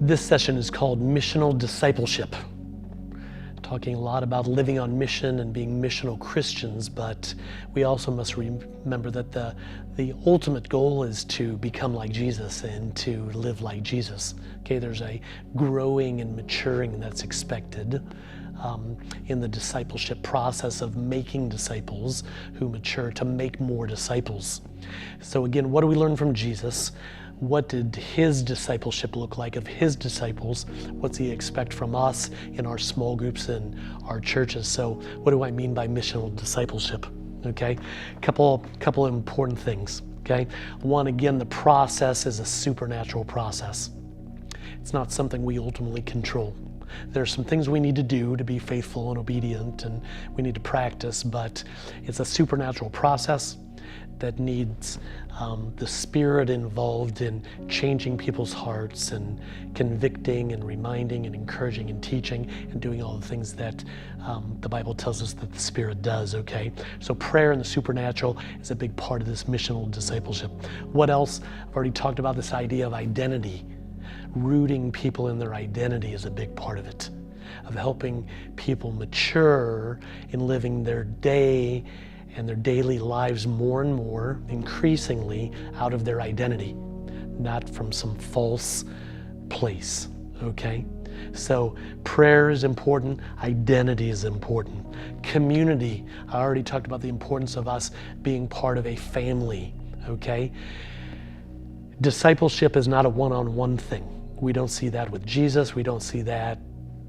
This session is called Missional Discipleship. Talking a lot about living on mission and being missional Christians, but we also must remember that the ultimate goal is to become like Jesus and to live like Jesus. Okay, there's a growing and maturing that's expected in the discipleship process of making disciples who mature to make more disciples. So again, what do we learn from Jesus? What did his discipleship look like of his disciples? What's he expect from us in our small groups and our churches? So what do I mean by missional discipleship? Okay, couple important things. Okay, one, again, the process is a supernatural process. It's not something we ultimately control. There's some things we need to do to be faithful and obedient, and we need to practice, but it's a supernatural process that needs the Spirit involved in changing people's hearts and convicting and reminding and encouraging and teaching and doing all the things that the Bible tells us that the Spirit does, okay? So prayer and the supernatural is a big part of this missional discipleship. What else? I've already talked about this idea of identity. Rooting people in their identity is a big part of it, of helping people mature in living their day and their daily lives more and more, increasingly, out of their identity, not from some false place, okay? So prayer is important, identity is important. Community, I already talked about the importance of us being part of a family, okay? Discipleship is not a one-on-one thing. We don't see that with Jesus, we don't see that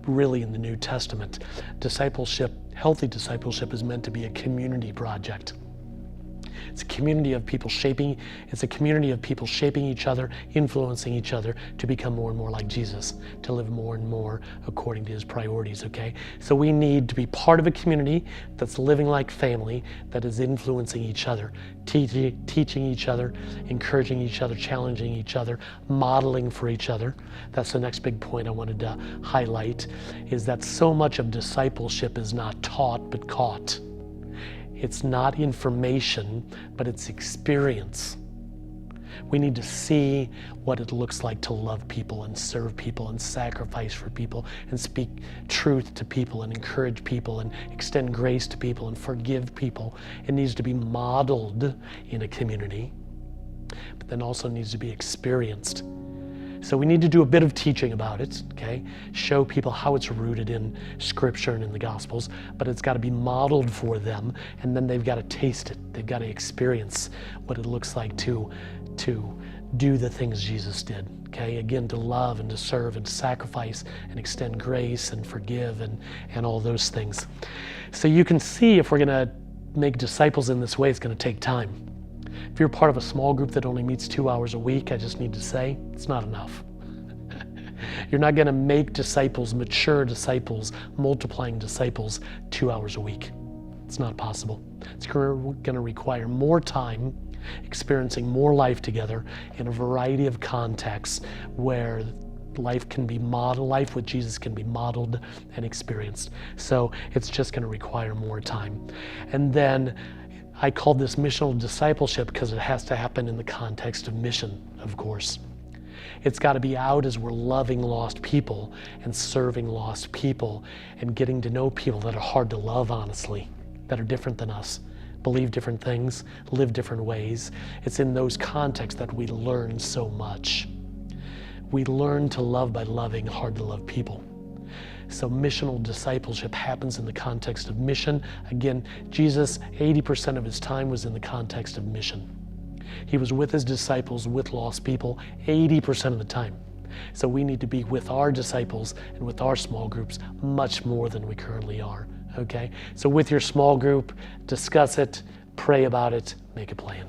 really in the New Testament. Discipleship, healthy discipleship, is meant to be a community project. It's a community of people shaping each other, influencing each other to become more and more like Jesus, to live more and more according to his priorities, okay? So we need to be part of a community that's living like family, that is influencing each other, teaching each other, encouraging each other, challenging each other, modeling for each other. That's the next big point I wanted to highlight, is that so much of discipleship is not taught but caught. It's not information, but it's experience. We need to see what it looks like to love people and serve people and sacrifice for people and speak truth to people and encourage people and extend grace to people and forgive people. It needs to be modeled in a community, but then also needs to be experienced. So we need to do a bit of teaching about it, okay? Show people how it's rooted in Scripture and in the Gospels, but it's got to be modeled for them, and then they've got to taste it. They've got to experience what it looks like to do the things Jesus did, okay? Again, to love and to serve and to sacrifice and extend grace and forgive and all those things. So you can see, if we're going to make disciples in this way, it's going to take time. If you're part of a small group that only meets 2 hours a week, I just need to say, it's not enough. You're not going to make disciples, mature disciples, multiplying disciples 2 hours a week. It's not possible. It's going to require more time, experiencing more life together in a variety of contexts where life can be modeled, life with Jesus can be modeled and experienced. So it's just going to require more time. And then I called this missional discipleship because it has to happen in the context of mission, of course. It's got to be out as we're loving lost people and serving lost people and getting to know people that are hard to love, honestly, that are different than us, believe different things, live different ways. It's in those contexts that we learn so much. We learn to love by loving hard to love people. So missional discipleship happens in the context of mission. Again, Jesus, 80% of his time was in the context of mission. He was with his disciples, with lost people, 80% of the time. So we need to be with our disciples and with our small groups much more than we currently are, okay? So with your small group, discuss it, pray about it, make a plan.